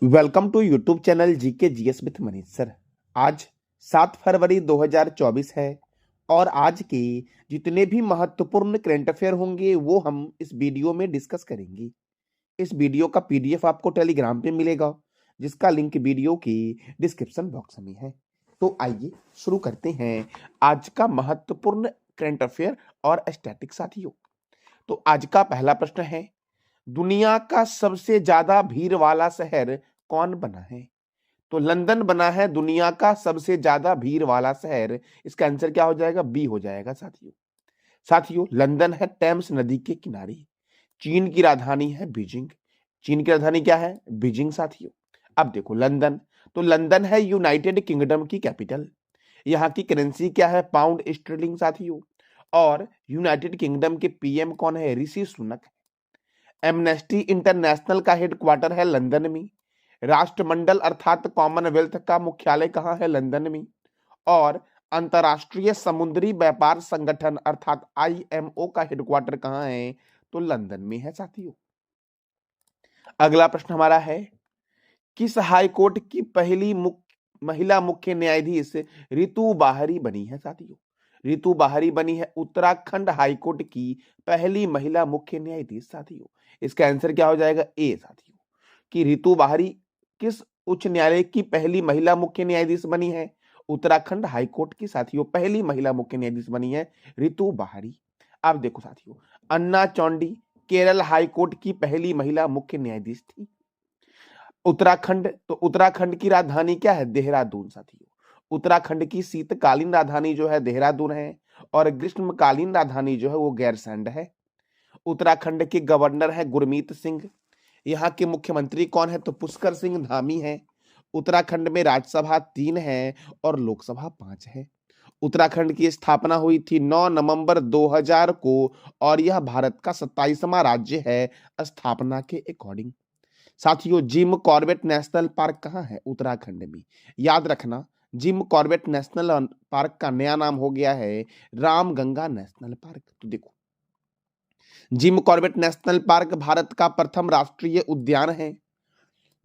Welcome to YouTube channel GK GS with Manish sir. आज 7 फरवरी 2024 है और आज के जितने भी महत्वपूर्ण करंट अफेयर होंगे वो हम इस वीडियो में डिस्कस करेंगे। इस वीडियो का पीडीएफ आपको टेलीग्राम पे मिलेगा, जिसका लिंक वीडियो की डिस्क्रिप्शन बॉक्स में है। तो आइए शुरू करते हैं आज का महत्वपूर्ण करंट अफेयर और स्टैटिक साथियों। तो आज का पहला प्रश्न है, दुनिया का सबसे ज्यादा भीड़ वाला शहर कौन बना है? तो लंदन बना है दुनिया का सबसे ज्यादा भीड़ वाला शहर। इसका आंसर क्या हो जाएगा? बी हो जाएगा साथियों। साथियों, लंदन है टेम्स नदी के किनारे। चीन की राजधानी है बीजिंग। चीन की राजधानी क्या है? बीजिंग साथियों। अब देखो लंदन, तो लंदन है यूनाइटेड किंगडम की कैपिटल। यहाँ की करेंसी क्या है? पाउंड स्टर्लिंग साथियों। और यूनाइटेड किंगडम के पीएम कौन है? ऋषि सुनक। एमनेस्टी इंटरनेशनल का हेडक्वार्टर है लंदन में। राष्ट्रमंडल अर्थात कॉमनवेल्थ का मुख्यालय कहाँ है? लंदन में। और अंतरराष्ट्रीय समुद्री व्यापार संगठन अर्थात आईएमओ का हेडक्वार्टर कहाँ है? तो लंदन में है साथियों। अगला प्रश्न हमारा है, किस हाईकोर्ट की पहली महिला मुख्य न्यायाधीश रितु बाहरी बनी है साथियों? रितु बाहरी बनी है उत्तराखंड हाईकोर्ट की पहली महिला मुख्य न्यायाधीश साथियों। इसका आंसर क्या हो जाएगा? ए साथियों। कि रितु बाहरी किस उच्च न्यायालय की पहली महिला मुख्य न्यायाधीश बनी है? उत्तराखंड हाईकोर्ट की साथियों पहली महिला मुख्य न्यायाधीश बनी है रितु बाहरी। अब देखो साथियों, अन्ना चौंडी केरल हाईकोर्ट की पहली महिला मुख्य न्यायाधीश थी। उत्तराखंड, तो उत्तराखंड की राजधानी क्या है? देहरादून साथियों। उत्तराखंड की शीतकालीन राजधानी जो है देहरादून है और ग्रीष्मकालीन राजधानी जो है वो गैरसैंड है। उत्तराखंड के गवर्नर है गुरमीत सिंह। यहाँ के मुख्यमंत्री कौन है? तो पुष्कर सिंह धामी है। उत्तराखंड में राज्यसभा 3 है और लोकसभा 5 है। उत्तराखंड की स्थापना हुई थी 9 नवंबर 2000 को और यह भारत का 27वां राज्य है स्थापना के अकॉर्डिंग। साथियों, जिम कॉर्बेट नेशनल पार्क कहाँ है? उत्तराखंड में। याद रखना, जिम कॉर्बेट नेशनल पार्क का नया नाम हो गया है रामगंगा नेशनल पार्क। तो देखो, Jim Corbett national park Bharat का प्रथम राष्ट्रीय उद्यान है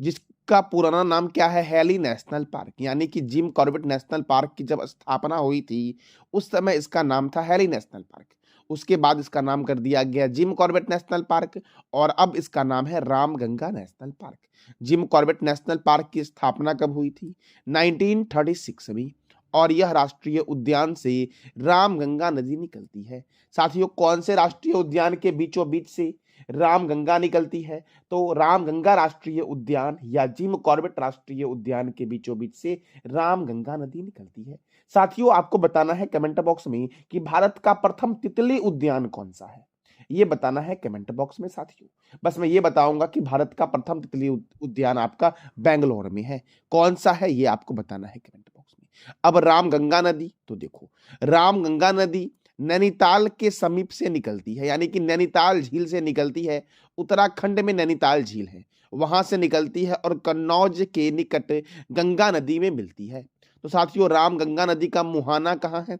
जिसका पुराना नाम क्या है? Hailey national park. यानी कि जिम कॉर्बेट नेशनल पार्क की जब स्थापना हुई थी उस समय इसका नाम था हैली नेशनल पार्क। उसके बाद इसका नाम कर दिया गया जिम कॉर्बेट नेशनल पार्क और अब इसका नाम है Ramganga national park. Jim Corbett national park की स्थापना कब हुई थी? 1936 में। और यह राष्ट्रीय उद्यान से रामगंगा नदी निकलती है। साथियों, कौन से राष्ट्रीय उद्यान के बीचों बीच से रामगंगा निकलती है? तो रामगंगा राष्ट्रीय उद्यान या जिम कॉर्बेट राष्ट्रीय उद्यान के बीचों बीच से रामगंगा नदी निकलती है। साथियों, आपको बताना है कमेंट बॉक्स में कि भारत का प्रथम तितली उद्यान कौन सा है। ये बताना है कमेंट बॉक्स में साथियों। बस मैं ये बताऊंगा कि भारत का प्रथम तितली उद्यान आपका बेंगलोर में है। कौन सा है ये आपको बताना है कमेंट बॉक्स में। अब रामगंगा नदी, तो देखो रामगंगा नदी नैनीताल के समीप से निकलती है, यानी कि नैनीताल झील से निकलती है। उत्तराखंड में नैनीताल झील है, वहां से निकलती है और कन्नौज के निकट गंगा नदी में मिलती है। तो साथियों, रामगंगा नदी का मुहाना कहाँ है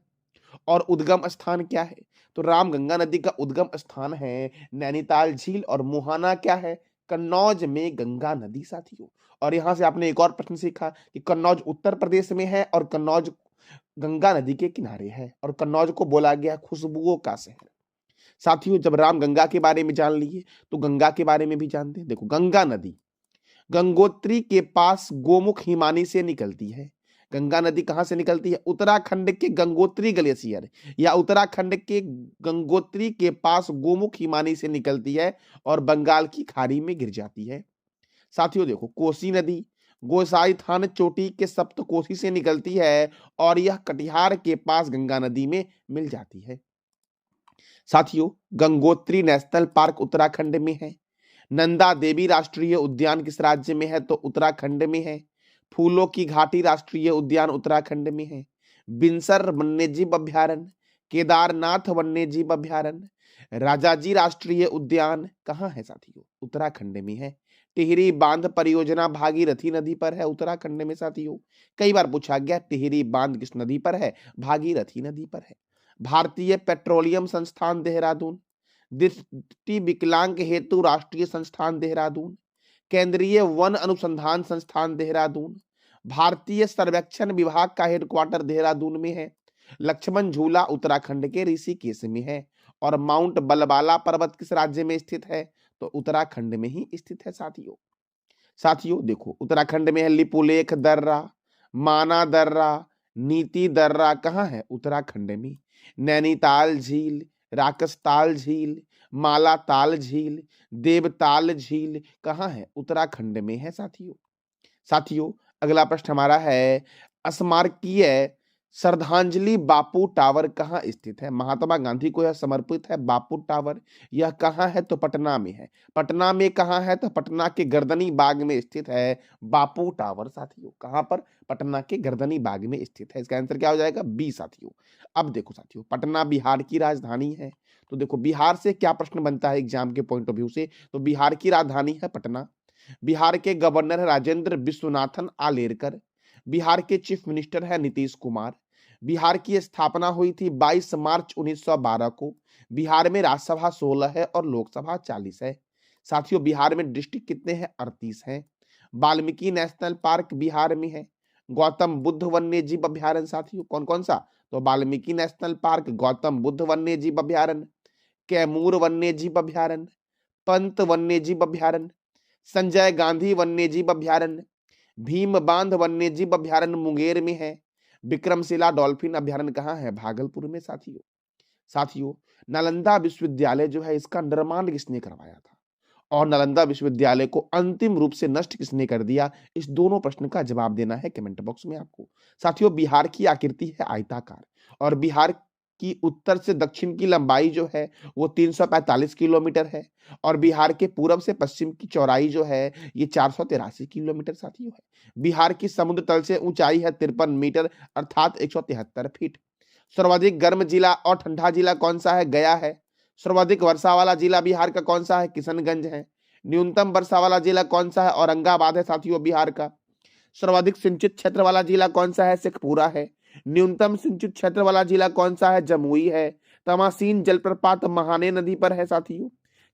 और उद्गम स्थान क्या है? तो रामगंगा नदी का उद्गम स्थान है नैनीताल झील और मुहाना क्या है? कन्नौज में गंगा नदी साथियों। और यहां से आपने एक और प्रश्न सीखा कि कन्नौज उत्तर प्रदेश में है और कन्नौज गंगा नदी के किनारे है और कन्नौज को बोला गया खुशबुओं का शहर। साथियों, जब रामगंगा के बारे में जान लिए तो गंगा के बारे में भी जानते हैं। देखो, गंगा नदी गंगोत्री के पास गोमुख हिमानी से निकलती है। गंगा नदी कहां से निकलती है? उत्तराखंड के गंगोत्री ग्लेशियर या उत्तराखंड के गंगोत्री के पास गोमुख हिमानी से निकलती है और बंगाल की खाड़ी में गिर जाती है। साथियों देखो, कोसी नदी गोसाई थान चोटी के सप्तकोशी से निकलती है और यह कटिहार के पास गंगा नदी में मिल जाती है। साथियों, गंगोत्री नेशनल पार्क उत्तराखंड में है। नंदा देवी राष्ट्रीय उद्यान किस राज्य में है? तो उत्तराखंड में है। फूलों की घाटी राष्ट्रीय उद्यान उत्तराखंड में है। बिनसर वन्यजीव अभ्यारण्य, केदारनाथ वन्यजीव अभ्यारण्य, राजाजी राष्ट्रीय उद्यान कहाँ है साथियों? उत्तराखंड में है। टिहरी बांध परियोजना भागीरथी नदी पर है उत्तराखंड में साथियों। कई बार पूछा गया टिहरी बांध किस नदी पर है? भागीरथी नदी पर है। भारतीय पेट्रोलियम संस्थान देहरादून, दृष्टि विकलांग हेतु राष्ट्रीय संस्थान देहरादून, केंद्रीय वन अनुसंधान संस्थान देहरादून, भारतीय सर्वेक्षण विभाग का हेडक्वार्टर देहरादून में है, लक्ष्मण झूला उत्तराखंड के ऋषिकेश में है, और माउंट बलबाला पर्वत किस राज्य में स्थित है? तो उत्तराखंड में ही स्थित है साथियों। साथियों देखो, उत्तराखंड में है लिपुलेख दर्रा, माना दर्रा, नीति दर्रा, कहाँ है? उत्तराखंड में। नैनीताल झील, राकसताल झील, मालाताल झील, देवताल झील, कहाँ है? उत्तराखंड में है साथियों। साथियों अगला प्रश्न हमारा है, स्मारकीय श्रद्धांजलि बापू टावर कहाँ स्थित है? महात्मा गांधी को यह समर्पित है बापू टावर। यह कहाँ है? तो पटना में है। पटना में कहाँ है? तो पटना के गर्दनी बाग में स्थित है बापू टावर साथियों। कहाँ पर? पटना के गर्दनी बाग में स्थित है। इसका आंसर क्या हो जाएगा? बी साथियों। अब देखो साथियों, पटना बिहार की राजधानी है। तो देखो बिहार से क्या प्रश्न बनता है एग्जाम के पॉइंट ऑफ व्यू से? तो बिहार की राजधानी है पटना। बिहार के गवर्नर है राजेंद्र विश्वनाथन आलेरकर। बिहार के चीफ मिनिस्टर है नीतीश कुमार। बिहार की स्थापना हुई थी 22 मार्च 1912 को। बिहार में राज्यसभा 16 है और लोकसभा 40 है। साथियों बिहार में डिस्ट्रिक्ट कितने हैं? 38 हैं। वाल्मीकि नेशनल पार्क बिहार में है। गौतम बुद्ध वन्य जीव अभ्यारण्य साथियों कौन कौन सा? तो वाल्मीकि नेशनल पार्क, गौतम बुद्ध वन्य जीव अभ्यारण्य, कैमूर वन्य जीव अभ्यारण्य, पंत वन्य जीव अभ्यारण्य, संजय गांधी वन्यजीव अभ्यारण्य, भीम बांध वन्यजीव अभ्यारण्य मुंगेर में है। विक्रमशिला डॉल्फिन अभ्यारण्य कहाँ है? भागलपुर में साथियों। साथियों नालंदा विश्वविद्यालय जो है इसका निर्माण किसने करवाया था और नालंदा विश्वविद्यालय को अंतिम रूप से नष्ट किसने कर दिया? इस दोनों प्रश्न का जवाब देना है कमेंट बॉक्स में आपको। साथियों बिहार की आकृति है आयताकार और बिहार की उत्तर से दक्षिण की लंबाई जो है वो 345 किलोमीटर है और बिहार के पूरब से पश्चिम की चौड़ाई जो है ये 483 किलोमीटर साथियों है। बिहार की समुद्र तल से ऊंचाई है 53 मीटर अर्थात 173 फीट। सर्वाधिक गर्म जिला और ठंडा जिला कौन सा है? गया है। सर्वाधिक वर्षा वाला जिला बिहार का कौन सा है? किशनगंज है। न्यूनतम वर्षा वाला जिला कौन सा है? औरंगाबाद है साथियों बिहार का। सर्वाधिक सिंचित क्षेत्र वाला जिला कौन सा है? शेखपुरा है। न्यूनतम सिंचित क्षेत्र वाला जिला कौन सा है? जमुई है। तमासीन जलप्रपात महाने नदी पर है साथियों।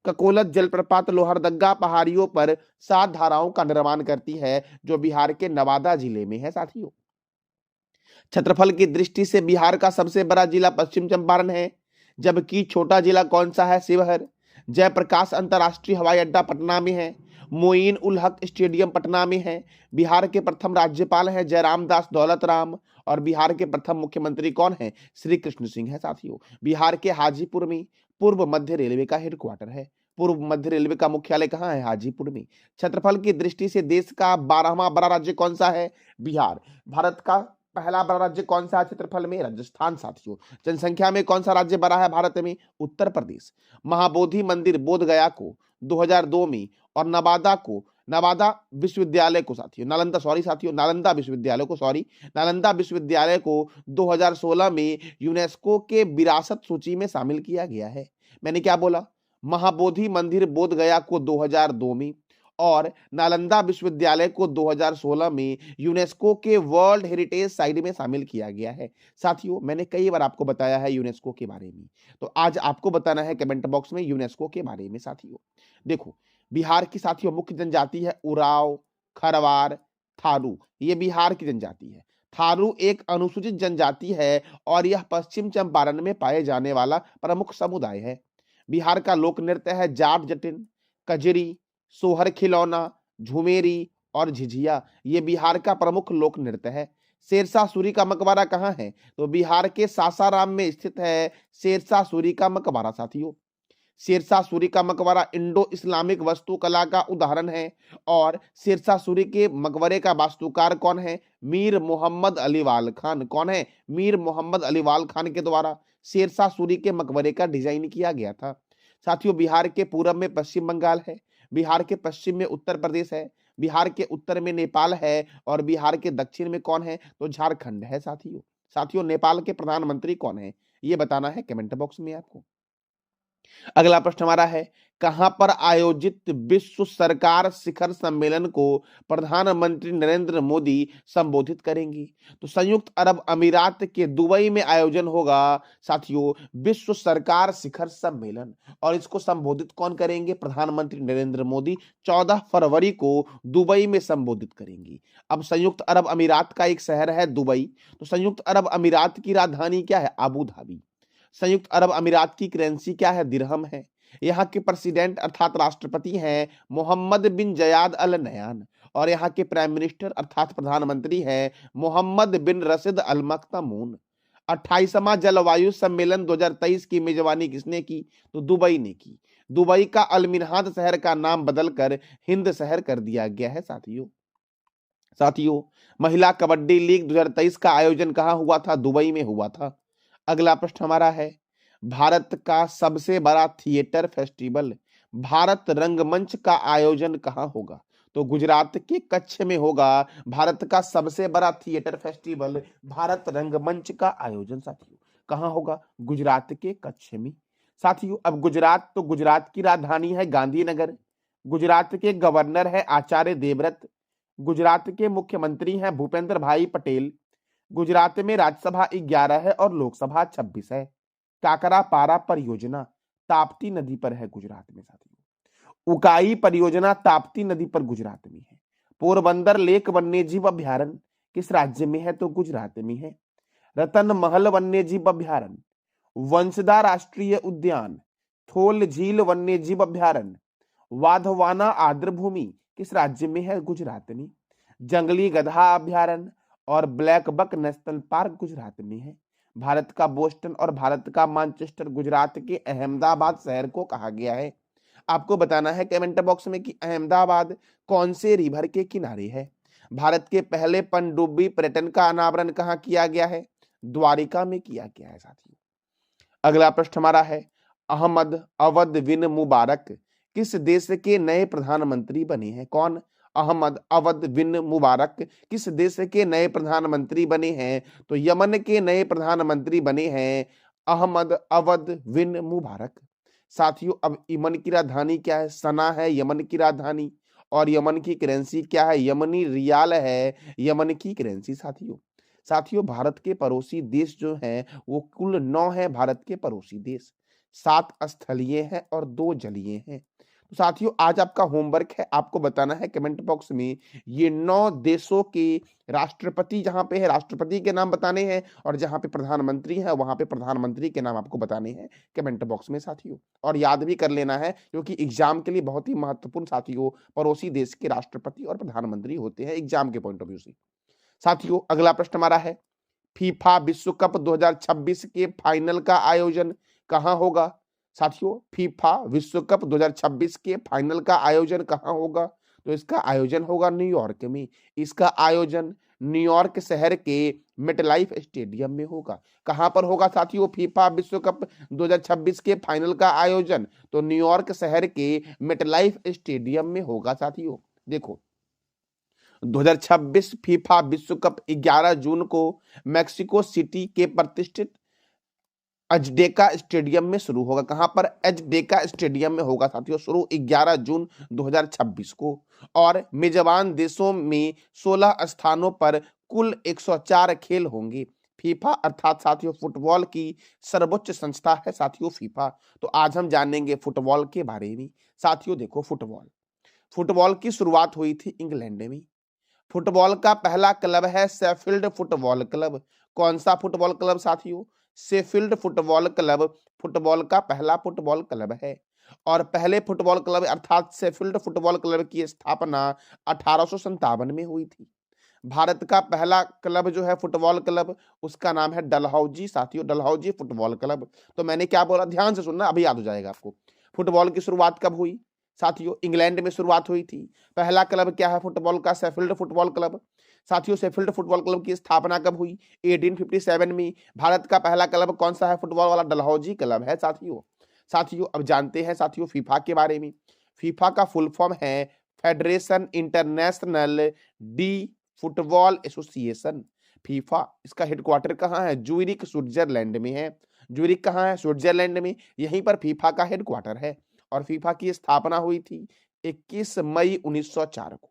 ककोलत जलप्रपात लोहरदग्गा पहाड़ियों पर 7 धाराओं का निर्माण करती है जो बिहार के नवादा जिले में है साथियों। क्षेत्रफल की दृष्टि से बिहार का सबसे बड़ा जिला पश्चिम चंपारण है जबकि छोटा जिला कौन सा है? शिवहर। जयप्रकाश अंतर्राष्ट्रीय हवाई अड्डा पटना में है। मोइन उल हक स्टेडियम पटना में है। बिहार के प्रथम राज्यपाल हैं जयराम दास दौलत राम और बिहार के प्रथम मुख्यमंत्री कौन है? श्री कृष्ण सिंह है साथियों। बिहार के हाजीपुर में पूर्व मध्य रेलवे का हेडक्वार्टर है। पूर्व मध्य रेलवे का मुख्यालय कहाँ है? हाजीपुर में। क्षेत्रफल की दृष्टि से देश का 12वां बड़ा राज्य कौन सा है? बिहार। भारत का पहला बड़ा राज्य कौन सा है क्षेत्रफल में? राजस्थान साथियों। जनसंख्या में कौन सा राज्य बड़ा है भारत में? उत्तर प्रदेश। महाबोधि मंदिर बोध गया को 2002 में और नालंदा विश्वविद्यालय को 2016 में यूनेस्को के विरासत सूची में शामिल किया गया है। मैंने क्या बोला? महाबोधि मंदिर बोध गया को 2002 में और नालंदा विश्वविद्यालय को 2016 में यूनेस्को के वर्ल्ड हेरिटेज साइट में शामिल किया गया है। साथियों मैंने कई बार आपको बताया है यूनेस्को के बारे में, तो आज आपको बताना है कमेंट बॉक्स में यूनेस्को के बारे में। साथियों देखो बिहार की साथियों मुख्य जनजाति है उराव, खरवार, थारू। ये बिहार की जनजाति है। थारू एक अनुसूचित जनजाति है और यह पश्चिम चंपारण में पाए जाने वाला प्रमुख समुदाय है। बिहार का लोक नृत्य है जाट जटिन, कजरी, सोहर खिलौना, झुमेरी और झिझिया। ये बिहार का प्रमुख लोक नृत्य है। शेरशाह सूरी का मकबरा कहाँ है? तो बिहार के सासाराम में स्थित है शेरशाह सूरी का मकबरा साथियों। शेरशाह सूरी का मकबरा इंडो इस्लामिक वास्तुकला का उदाहरण है और शेरशाह सूरी के मकबरे का वास्तुकार कौन है? मीर मोहम्मद अलीवाल खान। कौन है? मीर मोहम्मद अलीवाल खान के द्वारा शेरशाह सूरी के मकबरे का डिजाइन किया गया था। साथियों बिहार के पूरब में पश्चिम बंगाल है, बिहार के पश्चिम में उत्तर प्रदेश है, बिहार के उत्तर में नेपाल है और बिहार के दक्षिण में कौन है? तो झारखंड है साथियों। नेपाल के प्रधानमंत्री कौन है? ये बताना है कमेंट बॉक्स में आपको। अगला प्रश्न हमारा है, कहां पर आयोजित विश्व सरकार शिखर सम्मेलन को प्रधानमंत्री नरेंद्र मोदी संबोधित करेंगी? तो संयुक्त अरब अमीरात के दुबई में आयोजन होगा साथियों विश्व सरकार शिखर सम्मेलन, और इसको संबोधित कौन करेंगे? प्रधानमंत्री नरेंद्र मोदी 14 फरवरी को दुबई में संबोधित करेंगी। अब संयुक्त अरब अमीरात का एक शहर है दुबई, तो संयुक्त अरब अमीरात की राजधानी क्या है? Abu Dhabi. संयुक्त अरब अमीरात की करेंसी क्या है? दिरहम है। यहाँ के प्रेसिडेंट अर्थात राष्ट्रपति हैं मोहम्मद बिन जयाद अल नयान, और यहाँ के प्राइम मिनिस्टर अर्थात प्रधानमंत्री हैं मोहम्मद बिन रशीद अल मख्तूम। 28वां जलवायु सम्मेलन 2023 की मेजबानी किसने की? तो दुबई ने की। दुबई का अल मिन्हाद शहर का नाम बदलकर हिंद शहर कर दिया गया है साथियों। साथियों, महिला कबड्डी लीग 2023 का आयोजन कहाँ हुआ था? दुबई में हुआ था। अगला प्रश्न हमारा है, भारत का सबसे बड़ा थिएटर फेस्टिवल भारत रंगमंच का आयोजन कहाँ होगा? तो गुजरात के कच्छ में होगा भारत का सबसे बड़ा थिएटर फेस्टिवल भारत रंगमंच का आयोजन साथियों। कहाँ होगा? गुजरात के कच्छ में। साथियों, अब गुजरात, तो गुजरात की राजधानी है गांधीनगर। गुजरात के गवर्नर है आचार्य देवव्रत। गुजरात के मुख्यमंत्री हैं भूपेंद्र भाई पटेल। गुजरात में राज्यसभा 11 है और लोकसभा 26 है। काकरा पारा परियोजना ताप्ती नदी पर है गुजरात में साथियों। उकाई परियोजना ताप्ती नदी पर गुजरात में है। पोरबंदर लेक वन्यजीव अभ्यारण्य किस राज्य में है? तो गुजरात में है। रतन महल वन्यजीव अभ्यारण्य, वंशदा राष्ट्रीय उद्यान, थोल झील वन्यजीव अभ्यारण्य, वाधवाना आर्द्र भूमि किस राज्य में है? गुजरात में। जंगली गधा अभ्यारण्य और black buck national park Gujarat में है। भारत का बोस्टन और भारत का मैनचेस्टर गुजरात के अहमदाबाद शहर को कहा गया है। आपको बताना है कमेंट बॉक्स में कि अहमदाबाद कौन से रिवर के किनारे है। भारत के पहले पनडुब्बी पर्यटन का अनावरण कहाँ किया गया है? द्वारिका में किया गया है साथियों। अगला प्रश्न हमारा है, अहमद अवध बिन मुबारक किस देश के नए प्रधानमंत्री बने हैं? कौन? अहमद अवध बिन मुबारक किस देश के नए प्रधानमंत्री बने हैं? तो यमन के नए प्रधानमंत्री बने हैं अहमद अवध बिन मुबारक। साथियों, अब यमन की राजधानी क्या है? सना है यमन की राजधानी, और यमन की करेंसी क्या है? यमनी रियाल है यमन की करेंसी साथियों। साथियों, भारत के पड़ोसी देश जो हैं वो कुल 9 है। भारत के पड़ोसी देश 7 स्थलीय हैं और 2 जलीय हैं। तो साथियों, आज आपका होमवर्क है, आपको बताना है कमेंट बॉक्स में ये 9 देशों के राष्ट्रपति जहां पे है राष्ट्रपति के नाम बताने हैं, और जहां पे प्रधानमंत्री है वहां पे प्रधानमंत्री के नाम आपको बताने हैं कमेंट बॉक्स में साथियों। और याद भी कर लेना है क्योंकि एग्जाम के लिए बहुत ही महत्वपूर्ण साथियों पड़ोसी देश के राष्ट्रपति और प्रधानमंत्री होते हैं एग्जाम के पॉइंट ऑफ व्यू से। साथियों, अगला प्रश्न हमारा है, फीफा विश्व कप 2026 के फाइनल का आयोजन कहां होगा? साथियों, फीफा विश्व कप 2026 के फाइनल का आयोजन कहां होगा? तो इसका आयोजन होगा न्यूयॉर्क में। इसका आयोजन न्यूयॉर्क शहर के मेटलाइफ स्टेडियम में होगा। कहां पर होगा साथियों फीफा विश्व कप 2026 के फाइनल का आयोजन? तो न्यूयॉर्क शहर के मेटलाइफ स्टेडियम में होगा साथियों। देखो, 2026 फीफा विश्व कप 11 जून को मैक्सिको सिटी के प्रतिष्ठित अजडेका स्टेडियम में शुरू होगा। कहां पर? अजडेका स्टेडियम में होगा साथियों शुरू 11 जून 2026 को। और मेजबान देशों में 16 स्थानों पर कुल 104 खेल होंगे। फीफा अर्थात साथियों फुटबॉल की सर्वोच्च संस्था है साथियों फीफा। तो आज हम जानेंगे फुटबॉल के बारे में। साथियों देखो, फुटबॉल की शुरुआत हुई थी इंग्लैंड में। फुटबॉल का पहला क्लब है शेफील्ड फुटबॉल क्लब। कौन सा फुटबॉल क्लब साथियों? शेफील्ड फुटबॉल क्लब फुटबॉल का पहला फुटबॉल क्लब है। और पहले फुटबॉल क्लब अर्थात शेफील्ड फुटबॉल क्लब की स्थापना 1857 में हुई थी। भारत का पहला क्लब जो है फुटबॉल क्लब, उसका नाम है डलहौजी साथियों, डलहौजी फुटबॉल क्लब। तो मैंने क्या बोला, ध्यान से सुनना, अभी याद हो जाएगा आपको। फुटबॉल की शुरुआत कब हुई साथियों? इंग्लैंड में शुरुआत हुई थी। पहला क्लब क्या है फुटबॉल का? Sheffield football club. साथियों, शेफील्ड फुटबॉल क्लब की स्थापना कब हुई? 1857 में। भारत का पहला क्लब कौन सा है फुटबॉल वाला? डलहौजी क्लब है साथियों। साथियों, अब जानते हैं साथियों फीफा के बारे में। फीफा का फुल फॉर्म है federation international D football association. FIFA, इसका हेडक्वार्टर कहाँ है? ज्यूरिख स्विट्जरलैंड में है। ज्यूरिख कहाँ है? स्विट्जरलैंड में। यहीं पर फीफा का हेडक्वार्टर है और फीफा की स्थापना हुई थी 21 मई 1904 को।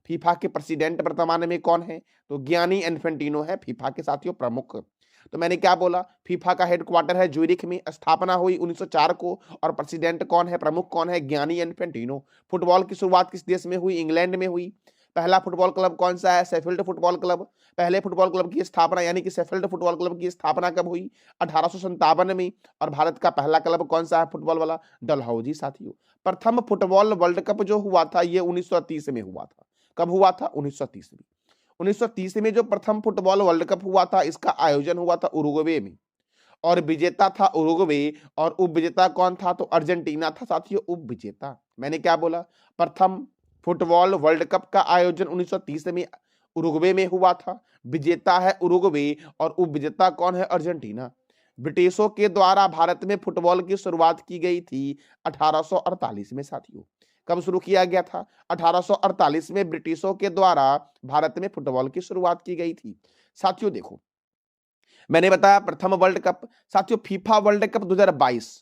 फीफा के प्रेसिडेंट वर्तमान में कौन है? तो गियानी इन्फेंटिनो है फीफा के साथियों प्रमुख। तो मैंने क्या बोला? फीफा का हेडक्वार्टर है ज्यूरिख में, स्थापना हुई 1904 को और प्रेसिडेंट कौन है, प्रमुख कौन है? गियानी इन्फेंटिनो। फुटबॉल की शुरुआत किस देश में हुई? इंग्लैंड में हुई। पहला फुटबॉल क्लब कौन सा है? Sheffield football club. पहले फुटबॉल क्लब की स्थापना यानी कि शेफील्ड फुटबॉल क्लब की स्थापना कब हुई? 1857 में। और भारत का पहला क्लब कौन सा है फुटबॉल वाला? डलहौजी साथियों। प्रथम फुटबॉल वर्ल्ड कप जो हुआ था ये 1930 में हुआ था। कब हुआ था? 1930 में। 1930 में जो प्रथम फुटबॉल वर्ल्ड कप हुआ था इसका आयोजन हुआ था उरुग्वे में और विजेता था उरुग्वे और उपविजेता कौन था? तो अर्जेंटीना था साथियों उपविजेता। मैंने क्या बोला? प्रथम फुटबॉल वर्ल्ड कप का आयोजन 1930 में उरुग्वे में हुआ था, विजेता है उरुग्वे और उपविजेता कौन है? अर्जेंटीना। ब्रिटिशों के द्वारा भारत में फुटबॉल की शुरुआत की गई थी 1848 में साथियों। कब शुरू किया गया था? 1848 में ब्रिटिशों के द्वारा भारत में फुटबॉल की शुरुआत की गई थी। साथियों देखो, मैंने बताया प्रथम वर्ल्ड कप। साथियों फीफा वर्ल्ड कप 2022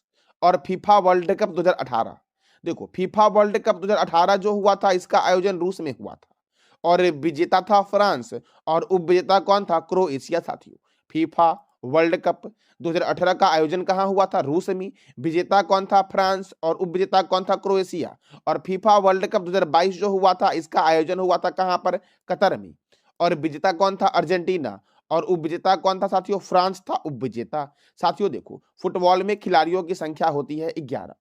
और फीफा वर्ल्ड कप 2018। देखो फीफा वर्ल्ड कप 2018 जो हुआ था इसका आयोजन रूस में हुआ था और विजेता था फ्रांस और उपविजेता कौन था? क्रोएशिया साथियों। फीफा वर्ल्ड कप 2018 का आयोजन कहां हुआ था? रूस में। विजेता कौन था? फ्रांस और उपविजेता कौन था? क्रोएशिया। और फीफा वर्ल्ड कप 2022 जो हुआ था इसका आयोजन हुआ था कहां पर? कतर में। और विजेता कौन था? अर्जेंटीना। और उपविजेता कौन था साथियों? फ्रांस था उपविजेता। साथियों देखो फुटबॉल में खिलाड़ियों की संख्या होती है 11।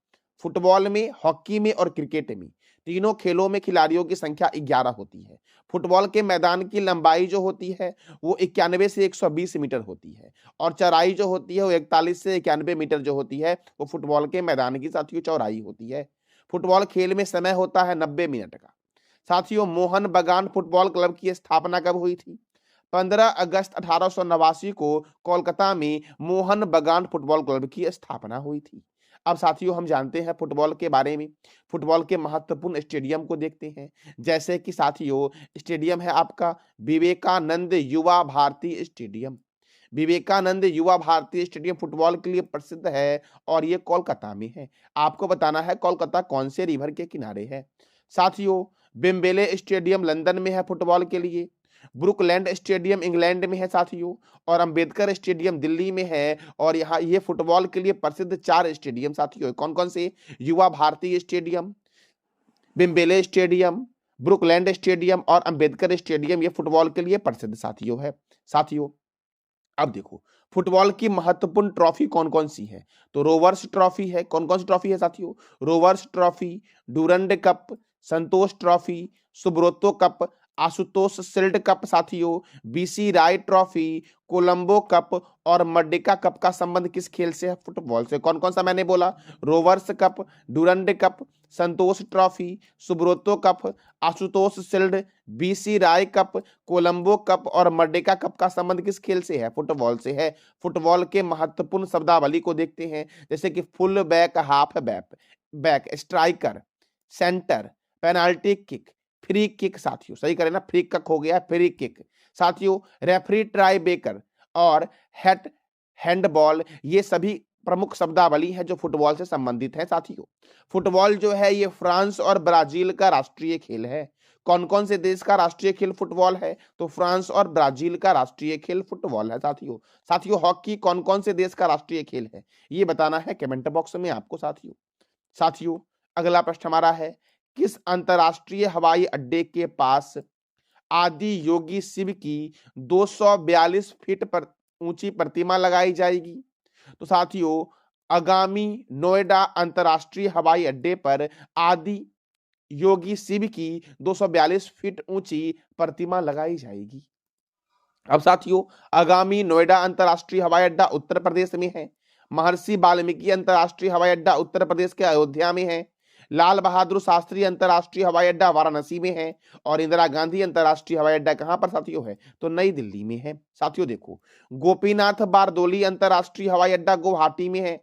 फुटबॉल में, हॉकी में और क्रिकेट में तीनों खेलों में खिलाड़ियों की संख्या 11 होती है। फुटबॉल के मैदान की लंबाई जो होती है वो 91 से 120 मीटर होती है और चौड़ाई जो होती है वो 41 से 91 मीटर जो होती है वो फुटबॉल के मैदान की साथियों चौड़ाई होती है। फुटबॉल खेल में समय होता है 90 मिनट का। साथियों मोहन बगान फुटबॉल क्लब की स्थापना कब हुई थी? 15 अगस्त 1889 को कोलकाता में मोहन बगान फुटबॉल क्लब की स्थापना हुई थी। अब साथियों हम जानते हैं फुटबॉल के बारे में, फुटबॉल के महत्वपूर्ण स्टेडियम को देखते हैं। जैसे कि साथियों स्टेडियम है आपका विवेकानंद युवा भारती स्टेडियम। विवेकानंद युवा भारती स्टेडियम फुटबॉल के लिए प्रसिद्ध है और ये कोलकाता में है। आपको बताना है कोलकाता कौन से रिवर के किनारे है। साथियों वेम्बले स्टेडियम लंदन में है फुटबॉल के लिए, ब्रुकलैंड स्टेडियम इंग्लैंड में है साथियों और अंबेडकर स्टेडियम दिल्ली में है। और यहाँ ये फुटबॉल के लिए प्रसिद्ध 4 स्टेडियम साथियों कौन कौन से? Yuva Bharati stadium, Wembley stadium, Brookland stadium और अंबेडकर स्टेडियम ये फुटबॉल के लिए प्रसिद्ध साथियों है। साथियों अब देखो फुटबॉल की महत्वपूर्ण ट्रॉफी कौन कौन सी है? तो रोवर्स ट्रॉफी है। कौन कौन सी ट्रॉफी है साथियों? Rovers trophy, Durand cup, Santosh trophy, Subroto cup, Ashutosh shield cup साथियों, B C Roy trophy, Colombo cup और मर्डिका कप का संबंध किस खेल से है? फुटबॉल से। कौन कौन सा मैंने बोला? Rovers cup, Durand cup, Santosh trophy, Subroto cup, Ashutosh shield, B C Roy cup, Colombo cup और मर्डिका कप का संबंध किस खेल से है? फुटबॉल से है। फुटबॉल के महत्वपूर्ण शब्दावली को देखते हैं जैसे कि full back, half back, striker, centre, penalty kick, free kick साथियों सही करें ना, फ्री किक हो गया फ्री किक। साथियों रेफरी, ट्राई बेकर और हैंडबॉल ये सभी प्रमुख शब्दावली है जो फुटबॉल से संबंधित है साथियों। फुटबॉल जो है ये फ्रांस और ब्राजील का राष्ट्रीय खेल है। कौन कौन से देश का राष्ट्रीय खेल फुटबॉल है? तो फ्रांस और ब्राजील का राष्ट्रीय खेल फुटबॉल है साथियों। साथियों हॉकी कौन कौन से देश का राष्ट्रीय खेल है ये बताना है कमेंट बॉक्स में आपको साथियों। साथियों अगला प्रश्न हमारा है किस अंतरराष्ट्रीय हवाई अड्डे के पास आदि योगी शिव की 242 फीट पर ऊंची प्रतिमा लगाई जाएगी? तो साथियों आगामी नोएडा अंतरराष्ट्रीय हवाई अड्डे पर आदि योगी शिव की 242 फीट ऊंची प्रतिमा लगाई जाएगी। अब साथियों आगामी नोएडा अंतरराष्ट्रीय हवाई अड्डा उत्तर प्रदेश में है। महर्षि वाल्मीकि अंतरराष्ट्रीय हवाई अड्डा उत्तर प्रदेश के अयोध्या में है। लाल बहादुर शास्त्री अंतरराष्ट्रीय हवाई अड्डा वाराणसी में है और इंदिरा गांधी अंतरराष्ट्रीय हवाई अड्डा कहां पर साथियों है? तो नई दिल्ली में है। साथियों देखो गोपीनाथ बारदोली अंतरराष्ट्रीय हवाई अड्डा गुवाहाटी में है।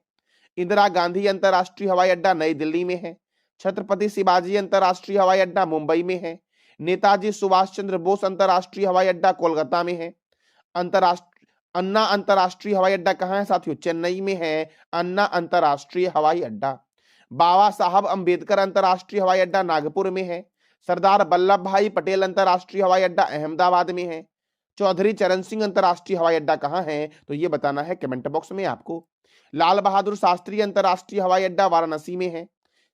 इंदिरा गांधी अंतरराष्ट्रीय हवाई अड्डा नई दिल्ली में है। छत्रपति शिवाजी अंतरराष्ट्रीय हवाई अड्डा मुंबई में है। नेताजी सुभाष चंद्र बोस अंतरराष्ट्रीय हवाई अड्डा कोलकाता में है। अंतरराष्ट्रीय अन्ना अंतरराष्ट्रीय हवाई अड्डा कहाँ है साथियों? चेन्नई में है अन्ना अंतरराष्ट्रीय हवाई अड्डा। बाबा साहब अंबेडकर अंतरराष्ट्रीय हवाई अड्डा नागपुर में है। सरदार वल्लभ भाई पटेल अंतरराष्ट्रीय हवाई अड्डा अहमदाबाद में है। चौधरी चरण सिंह अंतरराष्ट्रीय हवाई अड्डा कहाँ है? तो ये बताना है कमेंट बॉक्स में आपको। लाल बहादुर शास्त्री अंतरराष्ट्रीय हवाई अड्डा वाराणसी में है।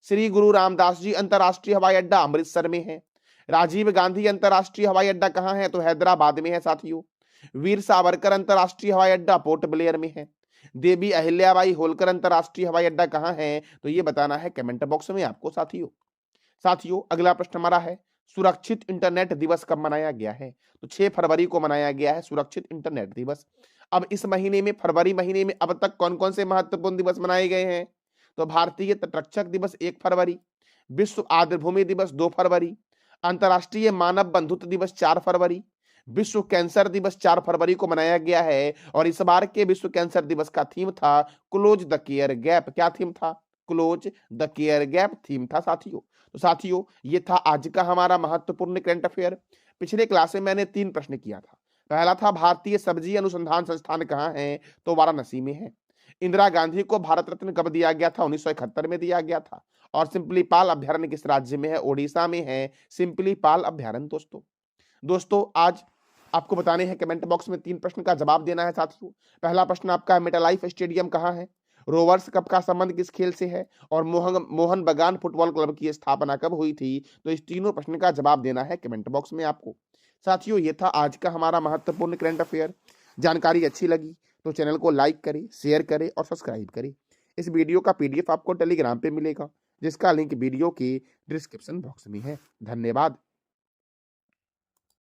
श्री गुरु रामदास जी अंतरराष्ट्रीय हवाई अड्डा अमृतसर में है। राजीव गांधी अंतरराष्ट्रीय हवाई अड्डा कहाँ है? तो हैदराबाद में है साथियों। वीर सावरकर अंतरराष्ट्रीय हवाई अड्डा पोर्ट ब्लेयर में है। देवी अहिल्याबाई होलकर अंतरराष्ट्रीय हवाई अड्डा कहाँ है? तो ये बताना है कमेंट बॉक्स में आपको साथियों। साथियों अगला प्रश्न हमारा है, सुरक्षित इंटरनेट दिवस कब मनाया गया है? तो 6 फरवरी को मनाया गया है सुरक्षित इंटरनेट दिवस। अब इस महीने में, फरवरी महीने में अब तक कौन कौन से महत्वपूर्ण दिवस मनाए गए हैं? तो भारतीय तटरक्षक दिवस 1 फरवरी, विश्व आर्द्रभूमि दिवस 2 फरवरी, अंतर्राष्ट्रीय मानव बंधुत्व दिवस 4 फरवरी, विश्व कैंसर दिवस 4 फरवरी को मनाया गया है। और इस बार के विश्व कैंसर दिवस का थीम था क्लोज द केयर गैप। क्या थीम था? Close the care gap theme था साथियों। तो साथियों ये था आज का हमारा महत्वपूर्ण करंट अफेयर। पिछले क्लास में मैंने 3 प्रश्न किया था। पहला था भारतीय सब्जी अनुसंधान संस्थान कहाँ है? तो वाराणसी में है। इंदिरा गांधी को भारत रत्न कब दिया गया था? 1971 में दिया गया था। और सिंपली पाल अभ्यारण्य किस राज्य में है? ओडिशा में है सिंपली पाल अभ्यारण्य। दोस्तों आज आपको बताने हैं कमेंट बॉक्स में 3 प्रश्न का जवाब देना है साथियों। पहला प्रश्न आपका है, मेटालाइफ स्टेडियम कहाँ है? रोवर्स कप का संबंध किस खेल से है? और मोहन बगान फुटबॉल क्लब की स्थापना कब हुई थी? तो इस तीनों प्रश्न का जवाब देना है कमेंट बॉक्स में आपको। साथियों ये था आज का हमारा महत्वपूर्ण करंट अफेयर। जानकारी अच्छी लगी तो चैनल को लाइक करें, शेयर करें और सब्सक्राइब करें। इस वीडियो का PDF आपको टेलीग्राम पे मिलेगा, जिसका लिंक वीडियो के डिस्क्रिप्शन बॉक्स में है। धन्यवाद।